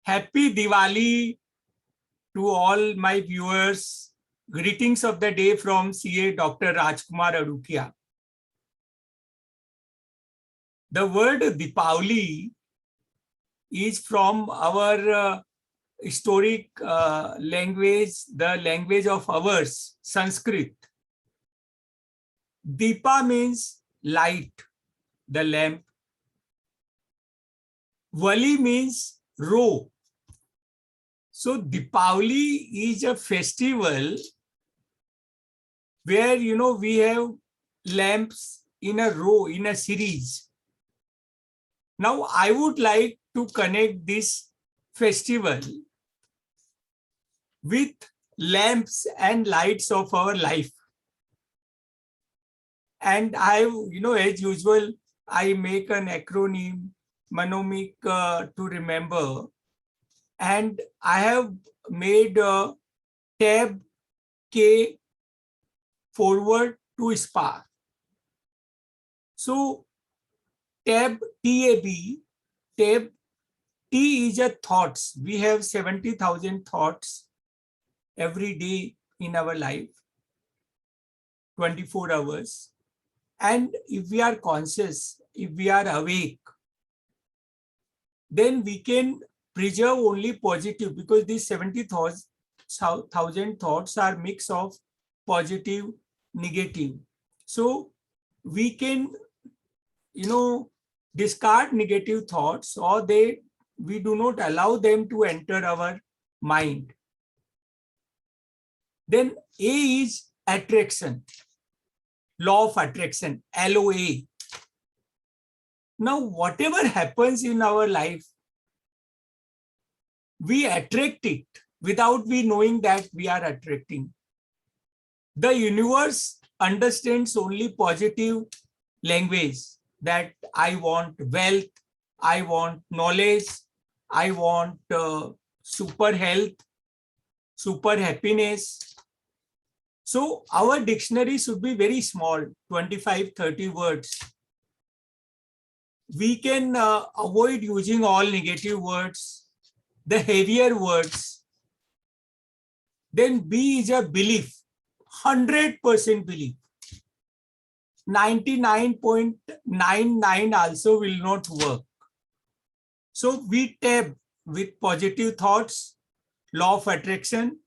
Happy Diwali to all my viewers. Greetings of the day from CA Dr. Rajkumar Adukia. The word Deepavali is from our historic language, the language of ours, Sanskrit. Deepa means light, the lamp. Vali means row. So Deepavali is a festival where, we have lamps in a row, in a series. Now, I would like to connect this festival with lamps and lights of our life. And as usual, I make an acronym, Manomic, to remember. And I have made a tab K forward to SPA. So tab TAB, tab T is a thoughts. We have 70,000 thoughts every day in our life, 24 hours. And if we are conscious, if we are awake, then we can preserve only positive, because these 70,000 thoughts are mix of positive, negative. So we can, discard negative thoughts, or we do not allow them to enter our mind. Then A is attraction, law of attraction, LOA. Now, whatever happens in our life, we attract it without we knowing that we are attracting. The universe understands only positive language, that I want wealth, I want knowledge, I want super health, super happiness. So our dictionary should be very small, 25-30 words. We can avoid using all negative words, the heavier words. Then B is a belief, 100% belief. 99.99 also will not work. So we tab with positive thoughts, law of attraction,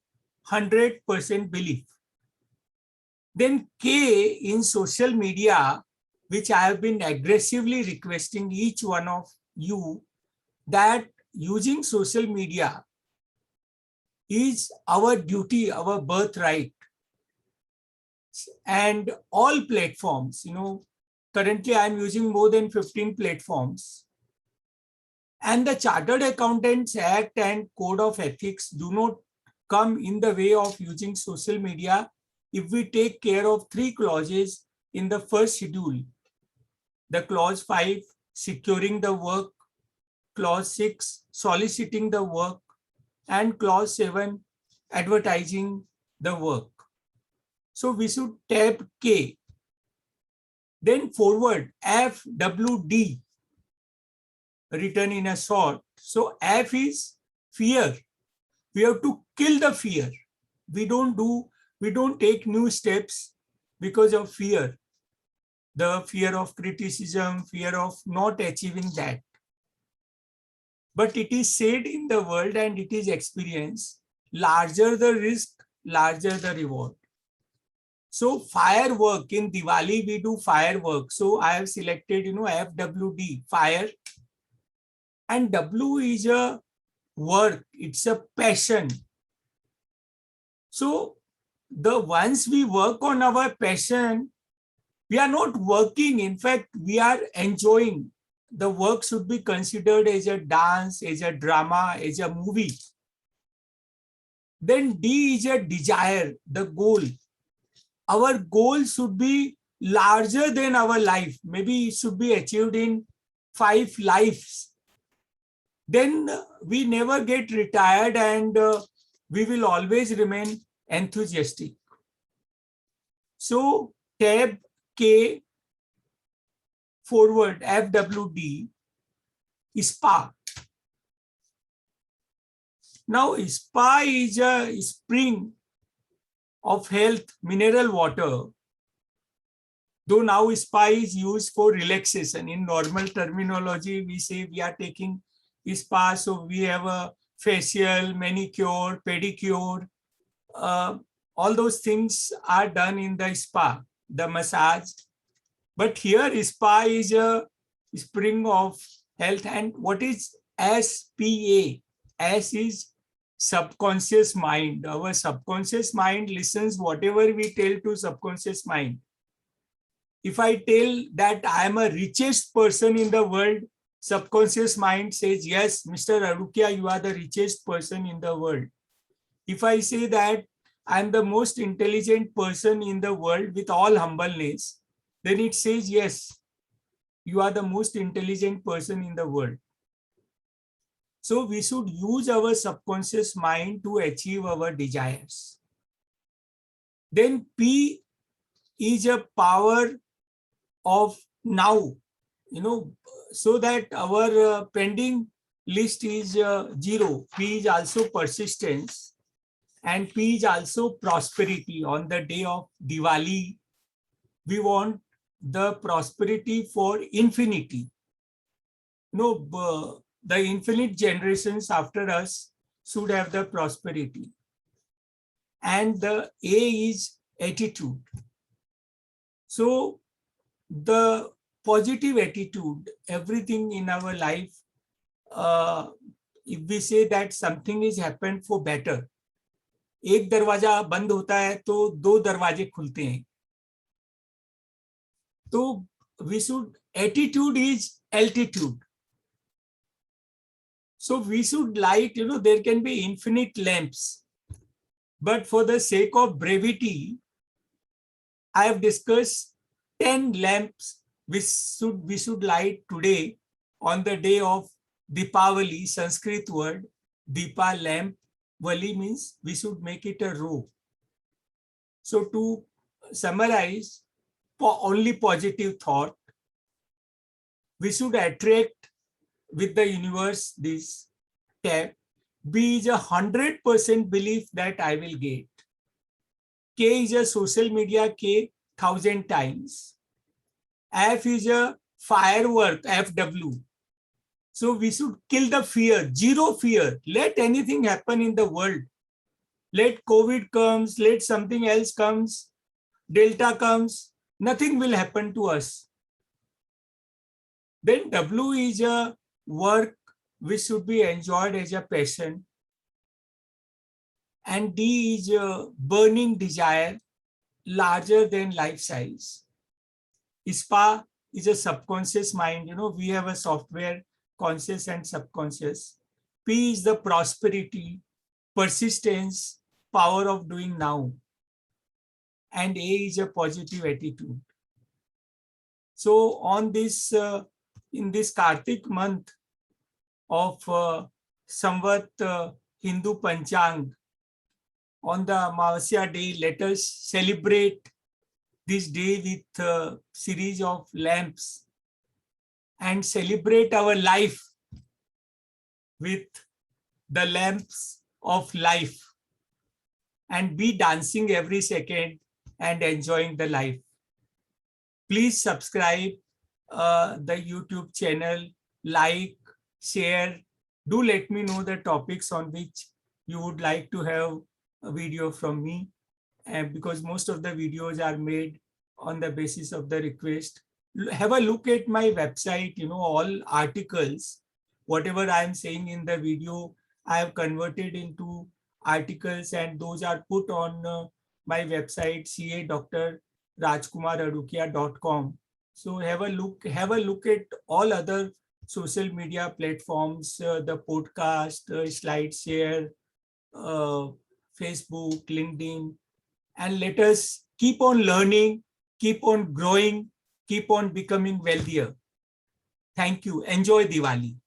100% belief. Then K in social media, which I have been aggressively requesting each one of you, that using social media is our duty, our birthright. And all platforms, currently I'm using more than 15 platforms. And the Chartered Accountants Act and Code of Ethics do not come in the way of using social media if we take care of 3 clauses in the first schedule. The clause 5, securing the work, clause 6, soliciting the work, and clause 7, advertising the work. So we should tab K. Then forward, FWD, written in a short. So F is fear. We have to kill the fear. We don't take new steps because of fear. The fear of criticism, fear of not achieving that. But it is said in the world, and it is experienced, larger the risk, larger the reward. So firework, in Diwali, we do firework. So I have selected, FWD, fire. And W is a work, it's a passion. So once we work on our passion, we are not working. In fact, we are enjoying. The work should be considered as a dance, as a drama, as a movie. Then D is a desire, the goal. Our goal should be larger than our life. Maybe it should be achieved in 5 lives. Then we never get retired, and we will always remain enthusiastic. So tab K forward, FWD, SPA. Now, spa is a spring of health mineral water. Though now spa is used for relaxation. In normal terminology, we say we are taking spa, so we have a facial, manicure, pedicure. All those things are done in the spa, the massage. But here spa is a spring of health. And what is SPA? S is subconscious mind. Our subconscious mind listens whatever we tell to subconscious mind. If I tell that I am a richest person in the world, subconscious mind says, yes, Mr. Adukia, you are the richest person in the world. If I say that I am the most intelligent person in the world with all humbleness, then it says, yes, you are the most intelligent person in the world. So we should use our subconscious mind to achieve our desires. Then P is a power of now, so that our pending list is 0. P is also persistence, and P is also prosperity. On the day of Diwali, we want the prosperity for infinity. The infinite generations after us should have the prosperity. And the A is attitude. So the positive attitude, everything in our life, if we say that something is happened for better, एक दरवाजा बंद होता है तो दो दरवाजे खुलते हैं. तो we should, attitude is altitude. So we should light, there can be infinite lamps, but for the sake of brevity, I have discussed 10 lamps which we should light today on the day of Deepavali. Sanskrit word Deepa, lamp. Vali means we should make it a row. So to summarize, only positive thought. We should attract with the universe this tab. B is 100% belief that I will get. K is a social media K 1,000 times. F is a firework, FW. So we should kill the fear, zero fear. Let anything happen in the world. Let COVID comes, let something else comes, Delta comes, nothing will happen to us. Then W is a work which should be enjoyed as a passion. And D is a burning desire, larger than life size. SPA is a subconscious mind. We have a software, conscious and subconscious. P is the prosperity, persistence, power of doing now. And A is a positive attitude. So on this, in this Kartik month of Samvat Hindu Panchang, on the Amavasya day, let us celebrate this day with a series of lamps and celebrate our life with the lamps of life, and be dancing every second and enjoying the life. Please subscribe the YouTube channel, like, share. Do let me know the topics on which you would like to have a video from me, because most of the videos are made on the basis of the request. Have a look at my website, all articles, whatever I am saying in the video, I have converted into articles, and those are put on my website, ca.drrajkumaradukia.com. So have a look at all other social media platforms, the podcast, SlideShare, Facebook, LinkedIn, and let us keep on learning, keep on growing, keep on becoming wealthier. Thank you. Enjoy Diwali.